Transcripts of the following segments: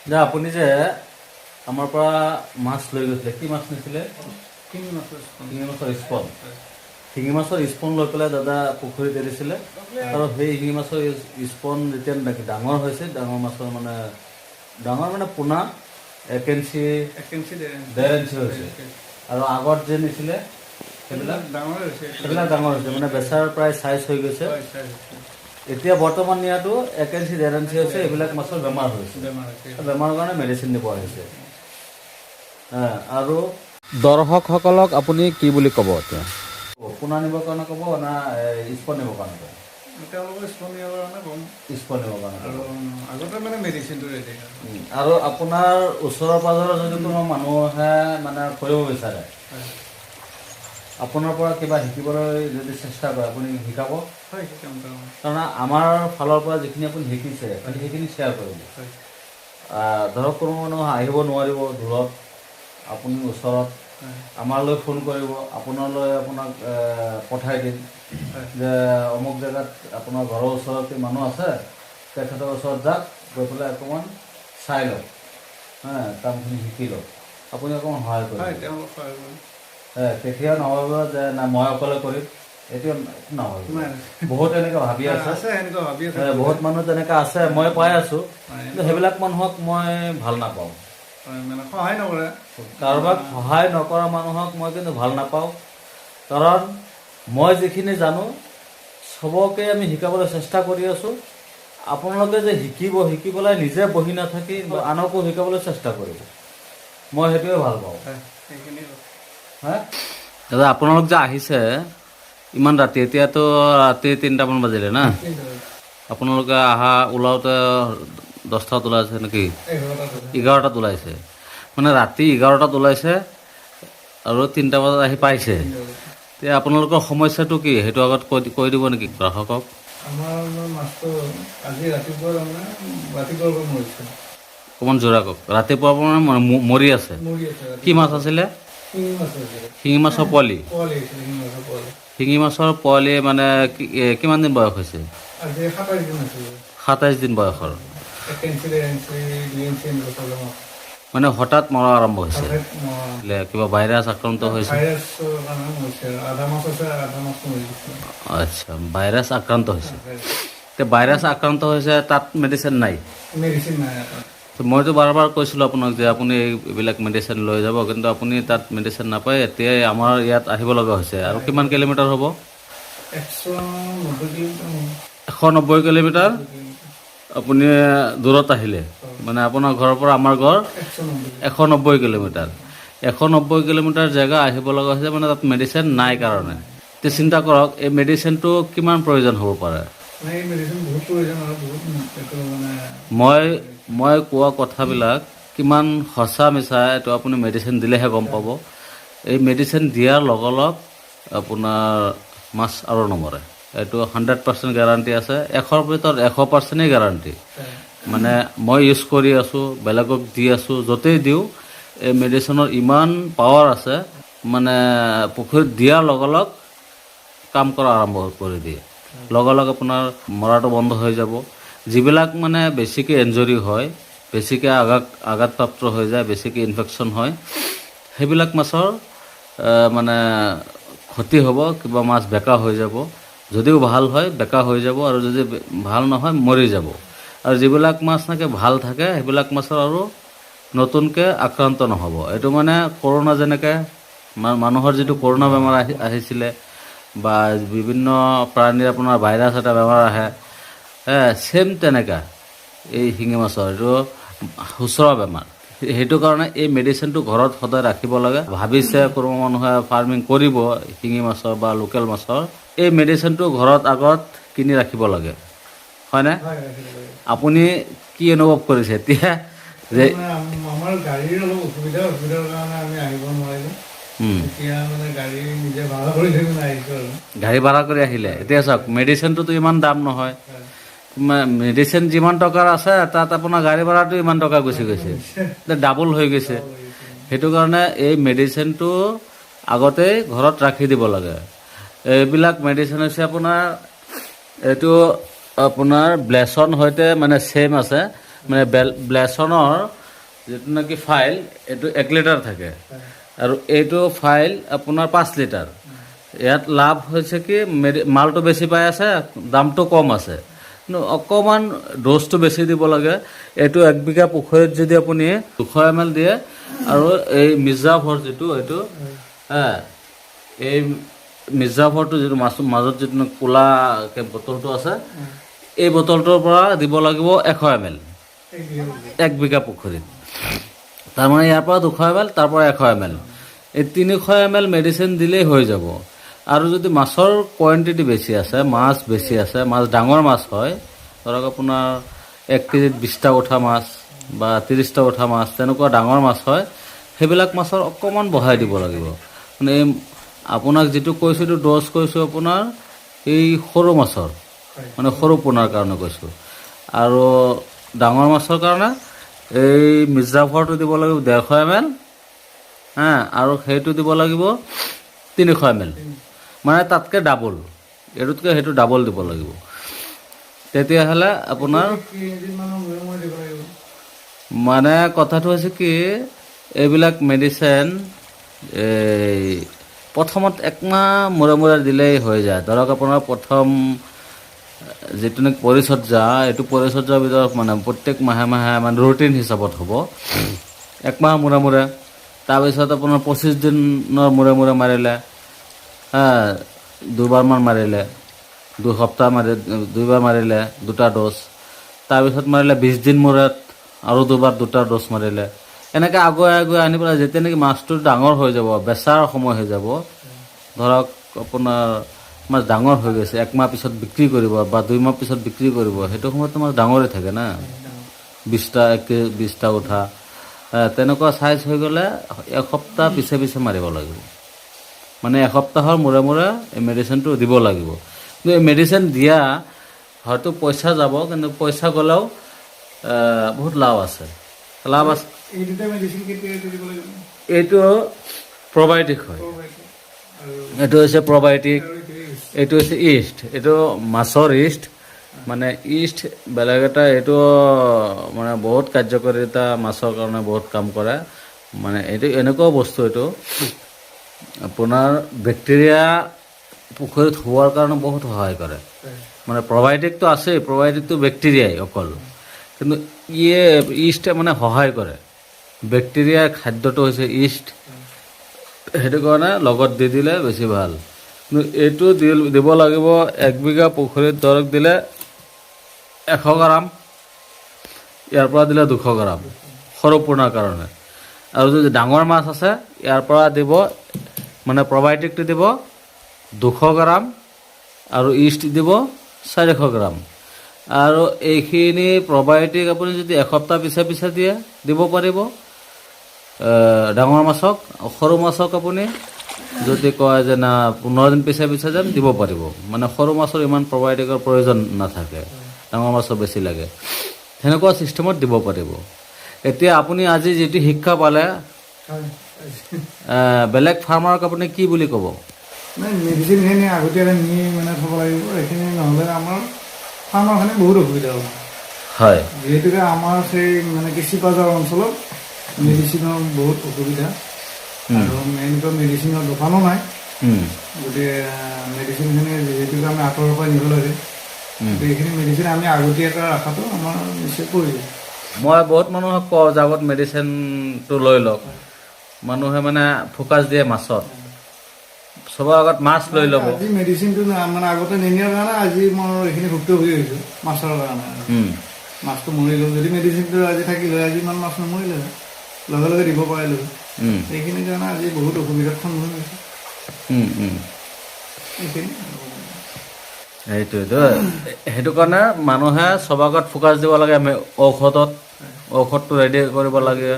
যে আপুনি যে আমাৰ পৰা মাছ লৈ গৈছিলে, কি মাছ নিছিলে? শিঙি মাছৰ শিঙি মাছৰ স্পন। শিঙি মাছৰ স্পন লৈ পেলাই দাদা পুখুৰীত এৰিছিলে আৰু সেই শিঙি মাছৰ স্পন যেতিয়া ডাঙৰ হৈছে, ডাঙৰ মানে পোনা 1 ইঞ্চি 1.5 ইঞ্চি হৈছে আৰু আগত যে নিছিলে সেইবিলাক ডাঙৰ হৈছে। ডাঙৰ হৈছে, মানে বেচাৰ প্ৰায় চাইজ হৈ গৈছে। এতিয়া বৰ্তমান নিয়াটো 1 ইঞ্চি 1.5 ইঞ্চি হৈছে। এইবিলাক মাছৰ বেমাৰ হৈছে, বেমাৰৰ কাৰণে মেডিচিন দিব হৈছে। আৰু দৰ্শকসকলক আপুনি কি বুলি ক'ব এতিয়া? পোনা নিবৰ কাৰণে ক'ব না স্পন নিবৰ কাৰণে ক'ব? তেওঁলোকৰ স্পন নিবৰ কাৰণে ক'ম। স্পন নিবৰ কাৰণে আৰু আগতে মানে মেডিচিনটো ৰেডি হয়। আৰু আপোনাৰ ওচৰৰ পাজৰৰ যদি কোনো মানুহে মানে কৰিব বিচাৰে, আপোনাৰ পৰা কিবা শিকিবলৈ যদি চেষ্টা কৰে, আপুনি শিকাব? হয়, শিকাম। কাৰণ আমাৰ ফালৰ পৰা যিখিনি আপুনি শিকিছে সেইখিনি শ্বেয়াৰ কৰিব। ধৰক কোনো মানুহ আহিব নোৱাৰিব দূৰত, আপুনি ওচৰত, আমালৈ ফোন কৰিব, আপোনাক পঠাই দিম যে অমুক জেগাত আপোনাৰ ঘৰৰ ওচৰতে মানুহ আছে, তেখেতৰ ওচৰত যাওক, গৈ পেলাই অকণমান চাই লওক, কামখিনি শিকি লওক, আপুনি অকণমান সহায় কৰিব। তেতিয়া নহ'ব যে না মই অকলে কৰিম, এইটো নহয়। বহুত এনেকৈ ভাবি আছে, বহুত মানুহ তেনেকৈ আছে, মই পাই আছোঁ। কিন্তু সেইবিলাক মানুহক মই ভাল নাপাওঁ, সহায় নকৰে। কাৰোবাক সহায় নকৰা মানুহক মই কিন্তু ভাল নাপাওঁ। কাৰণ মই যিখিনি জানো চবকে আমি শিকাবলৈ চেষ্টা কৰি আছোঁ। আপোনালোকে যে শিকি পেলাই নিজে বহি নাথাকি আনকো শিকাবলৈ চেষ্টা কৰিব, মই সেইটোৱে ভাল পাওঁ। দাদা, আপোনালোক যে আহিছে ইমান ৰাতি, এতিয়াতো ৰাতি 3টামান বাজিলে না? আপোনালোকে ওলাওঁতে 10টাত ওলাইছে নেকি? 11টাত ওলাইছে, মানে ৰাতি 11টাত ওলাইছে আৰু 3টা বজাত আহি পাইছে। এতিয়া আপোনালোকৰ সমস্যাটো কি, সেইটো আগত কৈ দিব নেকি গ্ৰাহকক? আমাৰ মাছটো আজি ৰাতিপুৱা মৰিছে। অকণমান জোৰা কওক। ৰাতিপুৱাৰ পৰা মৰি আছে। কি মাছ আছিলে? শিঙি মাছৰ পোৱালি। শিঙি মাছৰ পোৱালি মানে কিমান দিন বয়স হৈছে? 27 দিন বয়সৰ। মানে হঠাৎ মৰা আৰম্ভ হৈছে, কিবা ভাইৰাছ আক্ৰান্ত হৈছে? আচ্ছা, ভাইৰাছ আক্ৰান্ত হৈছে। এতিয়া ভাইৰাছ আক্ৰান্ত হৈছে, তাত মেডিচিন নাই? মইতো বাৰ কৈছিলোঁ আপোনাক যে আপুনি এইবিলাক মেডিচিন লৈ যাব, কিন্তু আপুনি তাত মেডিচিন নাপায়। এতিয়াই আমাৰ ইয়াত আহিব লগা হৈছে। আৰু কিমান কিলোমিটাৰ হ'ব? 190 কিলোমিটাৰ আপুনি দূৰত আহিলে, মানে আপোনাৰ ঘৰৰ পৰা আমাৰ ঘৰ 190 কিলোমিটাৰ। 190 কিলোমিটাৰ জেগা আহিব লগা হৈছে, মানে তাত মেডিচিন নাই কাৰণে। এতিয়া চিন্তা কৰক, এই মেডিচিনটো কিমান প্ৰয়োজন হ'ব পাৰে? মই কোৱা কথাবিলাক কিমান সঁচা মিছা এইটো আপুনি মেডিচিন দিলেহে গম পাব। এই মেডিচিন দিয়াৰ লগ আপোনাৰ মাছ আৰু নমৰে, এইটো 100% গেৰাণ্টি আছে। 100ৰ ভিতৰত 100%ই গেৰাণ্টি। মানে মই ইউজ কৰি আছোঁ, বেলেগক দি আছোঁ, য'তেই দিওঁ এই মেডিচিনৰ ইমান পাৱাৰ আছে, মানে পুখুৰীত দিয়াৰ লগ কাম কৰা আৰম্ভ কৰি দিয়ে। লগ আপোনাৰ মৰাটো বন্ধ হৈ যাব। যিবিলাক মানে বেছিকৈ ইনজুৰি হয়, বেছিকৈ আঘাতপ্ৰাপ্ত হৈ যায়, বেছিকৈ ইনফেকশ্যন হয়, সেইবিলাক মাছৰ মানে ক্ষতি হ'ব, কিবা মাছ বেকা হৈ যাব। যদিও ভাল হয় বেকা হৈ যাব, আৰু যদি ভাল নহয় মৰি যাব। আৰু যিবিলাক মাছ ভাল থাকে, সেইবিলাক মাছৰ আৰু নতুনকৈ আক্ৰান্ত নহ'ব। এইটো মানে কৰোণা যেনেকৈ মানুহৰ যিটো কৰোণা বেমাৰ আহিছিলে, বা বিভিন্ন প্ৰাণীৰ আপোনাৰ ভাইৰাছ এটা বেমাৰ আহে, ছেম তেনেকুৱা এই শিঙি মাছৰ এইটো সুচৰা বেমাৰ। সেইটো কাৰণে এই মেডিচিনটো ঘৰত সদায় ৰাখিব লাগে। ভাবিছে কোনো মানুহে ফাৰ্মিং কৰিব শিঙি মাছৰ বা লোকেল মাছৰ, এই মেডিচিনটো ঘৰত আগত কিনি ৰাখিব লাগে, হয়নে? আপুনি কি অনুভৱ কৰিছে এতিয়া যে আমাৰ গাড়ীৰ অলপ অসুবিধাৰ কাৰণে আমি আহিব নোৱাৰিলোঁ? এতিয়া মানে গাড়ী ভাড়া কৰি আহিলে। এতিয়া চাওক, মেডিচিনটোতো ইমান দাম নহয়। মেডিচিন যিমান টকাৰ আছে, তাত আপোনাৰ গাড়ী ভাড়াটো ইমান টকা গুচি গৈছে, ডাবল হৈ গৈছে। সেইটো কাৰণে এই মেডিচিনটো আগতেই ঘৰত ৰাখি দিব লাগে। এইবিলাক মেডিচিন হৈছে আপোনাৰ, এইটো আপোনাৰ ব্লেছন সৈতে মানে ছেম আছে, মানে ব্লেছনৰ যিটো নেকি ফাইল এইটো 1 লিটাৰ থাকে আৰু এইটো ফাইল আপোনাৰ 5 লিটাৰ। ইয়াত লাভ হৈছে কি মালটো বেছি পাই আছে, দামটো কম আছে, কিন্তু অকণমান ড'জটো বেছি দিব লাগে। এইটো 1 বিঘা পুখুৰীত যদি আপুনি 200 ml দিয়ে আৰু এই মিৰ্জাফৰ যিটো এইটো এই মিৰ্জাফৰটো যিটো মাজত যিটো ক'লাকৈ বটলটো আছে, এই বটলটোৰ পৰা দিব লাগিব 100 ml 1 বিঘা পুখুৰীত। তাৰমানে ইয়াৰ পৰা 200 ml, তাৰ পৰা 100 ml, এই 300 ml মেডিচিন দিলেই হৈ যাব। আৰু যদি মাছৰ কোৱাণ্টিটি বেছি আছে, মাছ বেছি আছে, মাছ ডাঙৰ মাছ হয়, ধৰক আপোনাৰ 1 কেজিত 20টা উঠা মাছ বা 30টা উঠা মাছ, তেনেকুৱা ডাঙৰ মাছ হয়, সেইবিলাক মাছৰ অকণমান বঢ়াই দিব লাগিব। মানে এই আপোনাক যিটো কৈছোঁ এইটো ড'জ কৈছোঁ আপোনাৰ এই সৰু মাছৰ, মানে সৰু পোনাৰ কাৰণে কৈছোঁ। আৰু ডাঙৰ মাছৰ কাৰণে এই মিৰ্জাফৰটো দিব লাগিব 150 ml আৰু সেইটো দিব লাগিব 300 ml, মানে তাতকৈ ডাবল, এইটোতকৈ সেইটো ডাবল দিব লাগিব। তেতিয়াহ'লে আপোনাৰ মানে কথাটো হৈছে কি, এইবিলাক মেডিচিন এই প্ৰথমত 1 মাহ মূৰে মূৰে দিলেই হৈ যায়। ধৰক আপোনাৰ প্ৰথম যিটো নেকি পৰিচৰ্যা, এইটো পৰিচৰ্যাৰ ভিতৰত মানে প্ৰত্যেক মাহে মাহে মানে ৰুটিন হিচাপত হ'ব 1 মাহ মূৰে মূৰে। তাৰপিছত আপোনাৰ 25 দিনৰ মূৰে মূৰে মাৰিলে, 2বাৰমান মাৰিলে, 2 সপ্তাহ 2বাৰ মাৰিলে 2টা ড'জ। তাৰপিছত মাৰিলে 20 দিন মূৰত আৰু 2বাৰ 2টা ড'জ মাৰিলে। এনেকৈ আগুৱাই আগুৱাই আনি পেলাই যেতিয়া নেকি মাছটো ডাঙৰ হৈ যাব, বেচাৰ সময় হৈ যাব, ধৰক আপোনাৰ মাছ ডাঙৰ হৈ গৈছে, 1 মাহ পিছত বিক্ৰী কৰিব বা 2 মাহ পিছত বিক্ৰী কৰিব, সেইটো সময়ত মাছ ডাঙৰে থাকে না, 20টা 20টা উঠা, তেনেকুৱা চাইজ হৈ গ'লে 1 সপ্তাহ পিছে পিছে মাৰিব লাগিব। মানে 1 সপ্তাহৰ মূৰে মূৰে এই মেডিচিনটো দিব লাগিব। কিন্তু এই মেডিচিন দিয়া হয়তো পইচা যাব, কিন্তু পইচা গ'লেও বহুত লাভ আছে। লাভ আছে। এইটো প্ৰবায়টিক হয়, এইটো হৈছে প্ৰবায়টিক, এইটো হৈছে ইষ্ট, এইটো মাছৰ ইষ্ট, মানে ইষ্ট বেলেগ এটা, এইটো মানে বহুত কাৰ্যকাৰিতা মাছৰ কাৰণে বহুত কাম কৰে। মানে এইটো এনেকুৱা বস্তু, এইটো আপোনাৰ বেক্টেৰিয়া পুখুৰীত হোৱাৰ কাৰণে বহুত সহায় কৰে। মানে প্ৰবায়টিকটো আছেই, প্ৰবায়টিকটো বেক্টেৰিয়াই অকল, কিন্তু ইষ্টে মানে সহায় কৰে। বেক্টেৰিয়াৰ খাদ্যটো হৈছে ইষ্ট, সেইটো কাৰণে লগত দি দিলে বেছি ভাল। কিন্তু এইটো দিব লাগিব 1 বিঘা পুখুৰীত, ধৰক দিলে 100 গ্ৰাম, ইয়াৰ পৰা দিলে 200 গ্ৰাম সৰু পোনাৰ কাৰণে। আৰু যদি ডাঙৰ মাছ আছে ইয়াৰ পৰা দিব, মানে প্ৰবায়টিকটো দিব 200 গ্ৰাম আৰু ইষ্ট দিব 400 গ্ৰাম। আৰু এইখিনি প্ৰবায়টিক আপুনি যদি 1 সপ্তাহ পিছে পিছে দিব পাৰিব ডাঙৰ মাছক। সৰু মাছক আপুনি যদি কয় যে না 15 দিন পিছে পিছে যাম, দিব পাৰিব। মানে সৰু মাছৰ ইমান প্ৰবায়টিকৰ প্ৰয়োজন নাথাকে, ডাঙৰ মাছৰ বেছি লাগে, সেনেকুৱা ছিষ্টেমত দিব পাৰিব। এতিয়া আপুনি আজি যিটো শিক্ষা পালে, বেলেগ ফাৰ্মাৰক আপুনি কি বুলি ক'ব? মেডিচিনখিনি আগতীয়াকৈ নি মানে থ'ব লাগিব, এইখিনি নহ'লে আমাৰ ফাৰ্মাৰখিনি বহুত অসুবিধা হ'ব। হয়, যিহেতুকে আমাৰ সেই মানে কৃষি বজাৰ অঞ্চলত মেডিচিনৰ বহুত অসুবিধা, আৰু মেইনকৈ মেডিচিনৰ দোকানো নাই। গতিকে মেডিচিনখিনি যিহেতুকে আমি আঁতৰৰ পৰা নিব লাগে, এইখিনি মেডিচিন আমি আগতীয়াকৈ ৰখাটো আমাৰ নিশ্চয় প্ৰয়োজন। মই বহুত মানুহক কওঁ যে আগত মেডিচিনটো লৈ লওক। মানুহে মানে ফ'কাছ দিয়ে মাছত, চবৰ আগত মাছ লৈ ল'ব। আজি মেডিচিনটো মানে আগতে নিনিয়াৰ কাৰণে আজি মই এইখিনি ভুক্তভোগী হৈছোঁ মাছৰ কাৰণে। মাছটো মৰি গ'ল, যদি মেডিচিনটো আজি থাকিলে আজি ইমান মাছ নমৰিলে, লগে লগে দিব পাৰিলোঁ। এইখিনিৰ কাৰণে আজি বহুত অসুবিধাৰ সন্মুখীন হৈছোঁ। সেইটোৱেতো, সেইটো কাৰণে মানুহে চবৰ আগত ফ'কাছ দিব লাগে। ঔষধটো ৰেডি কৰিব লাগে।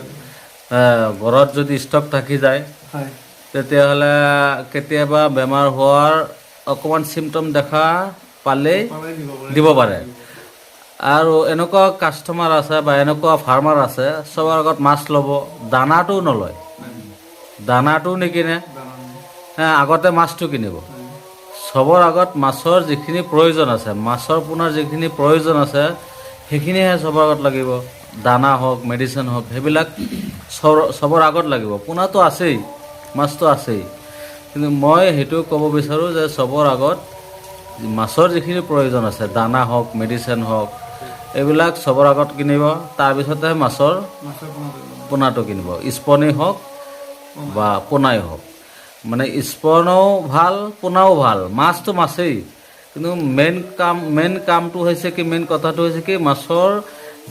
ঘৰত যদি ষ্টক থাকি যায়, তেতিয়াহ'লে কেতিয়াবা বেমাৰ হোৱাৰ অকণমান চিমটম দেখা পালেই দিব পাৰে। আৰু এনেকুৱা কাষ্টমাৰ আছে বা এনেকুৱা ফাৰ্মাৰ আছে, চবৰ আগত মাছ ল'ব, দানাটোও নলয়, দানাটোও নিকিনে, আগতে মাছটো কিনিব। চবৰ আগত মাছৰ যিখিনি প্ৰয়োজন আছে, মাছৰ পোনাৰ যিখিনি প্ৰয়োজন আছে, সেইখিনিহে চবৰ আগত লাগিব। দানা হওক মেডিচিন হওক সেইবিলাক চবৰ আগত লাগিব। পোনাটো আছেই, মাছটো আছেই, কিন্তু মই সেইটো ক'ব বিচাৰোঁ যে চবৰ আগত মাছৰ যিখিনি প্ৰয়োজন আছে, দানা হওক মেডিচিন হওক এইবিলাক চবৰ আগত কিনিব, তাৰপিছতহে মাছৰ পোনাটো কিনিব। স্পনেই হওক বা পোনাই হওক, মানে স্পনো ভাল পোনাও ভাল, মাছটো মাছেই, কিন্তু মেইন কামটো হৈছে কি, মেইন কথাটো হৈছে কি, মাছৰ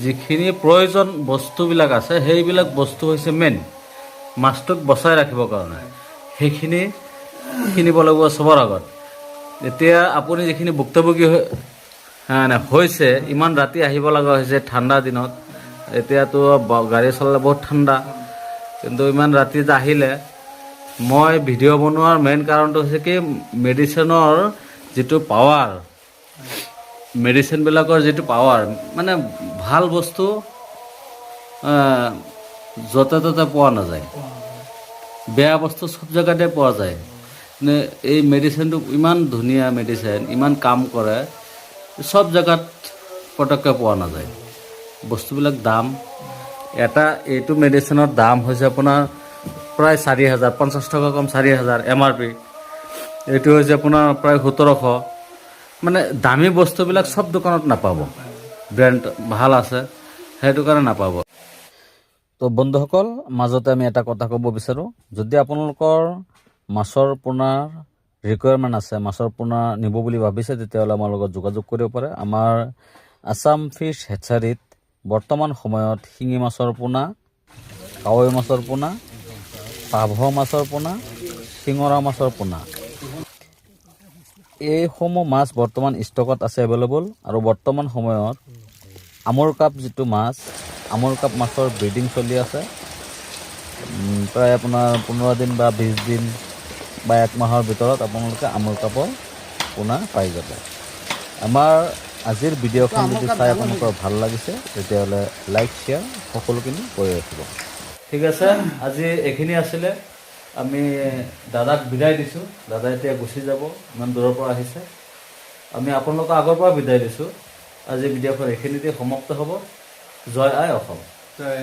যিখিনি প্ৰয়োজন বস্তুবিলাক আছে সেইবিলাক বস্তু হৈছে মেইন মাছটোক বচাই ৰাখিবৰ কাৰণে, সেইখিনি কিনিব লাগিব চবৰ আগত। এতিয়া আপুনি যিখিনি ভুক্তভোগী হৈছে, ইমান ৰাতি আহিব লগা হৈছে ঠাণ্ডা দিনত, এতিয়াতো গাড়ী চলালে বহুত ঠাণ্ডা, কিন্তু ইমান ৰাতি আহিলে মই ভিডিঅ' বনোৱাৰ মেইন কাৰণটো হৈছে কি, মেডিচিনৰ যিটো পাৱাৰ, মেডিচিনবিলাকৰ যিটো পাৱাৰ, মানে ভাল বস্তু য'তে ত'তে পোৱা নাযায়, বেয়া বস্তু চব জেগাতে পোৱা যায়। মানে এই মেডিচিনটো ইমান ধুনীয়া মেডিচিন, ইমান কাম কৰে, চব জেগাত পটককৈ পোৱা নাযায়। বস্তুবিলাক দাম, এইটো মেডিচিনৰ দাম হৈছে আপোনাৰ প্ৰায় 4,000, 50 টকা কম 4,000 MRP। এইটো হৈছে আপোনাৰ প্ৰায় 1700। মানে দামী বস্তুবিলাক চব দোকানত নাপাব, ব্ৰেণ্ড ভাল আছে সেইটো কাৰণে নাপাব। তো বন্ধুসকল, মাজতে আমি এটা কথা ক'ব বিচাৰোঁ, যদি আপোনালোকৰ মাছৰ পোনাৰ ৰিকুৱাৰমেণ্ট আছে, মাছৰ পোনা নিব বুলি ভাবিছে, তেতিয়াহ'লে আমাৰ লগত যোগাযোগ কৰিব পাৰে। আমাৰ আছাম ফিছ হেচাৰীত বৰ্তমান সময়ত শিঙি মাছৰ পোনা, কাৱৈ মাছৰ পোনা, পাভ মাছৰ পোনা, শিঙৰা মাছৰ পোনা, এইসমূহ মাছ বৰ্তমান ষ্টকত আছে এভেইলেবল। আৰু বৰ্তমান সময়ত আমুৰ কাপ যিটো মাছ, আমুৰ কাপ মাছৰ ব্ৰিডিং চলি আছে। প্ৰায় আপোনাৰ 15 দিন বা 20 দিন বা 1 মাহৰ ভিতৰত আপোনালোকে আমুৰ কাপৰ পোনা পাই যাব। আমাৰ আজিৰ ভিডিঅ'খন যদি চাই আপোনালোকৰ ভাল লাগিছে, তেতিয়াহ'লে লাইক শ্বেয়াৰ সকলোখিনি কৰি ৰাখিব। ঠিক আছে, আজি এইখিনি আছিলে। আমি দাদাক বিদায় দিছোঁ, দাদা এতিয়া গুচি যাব, ইমান দূৰৰ পৰা আহিছে। আমি আপোনালোকক আগৰ পৰা বিদায় দিছোঁ। আজি ভিডিঅ'খন এইখিনিতে সমাপ্ত হ'ব। জয় আই অসম। জয়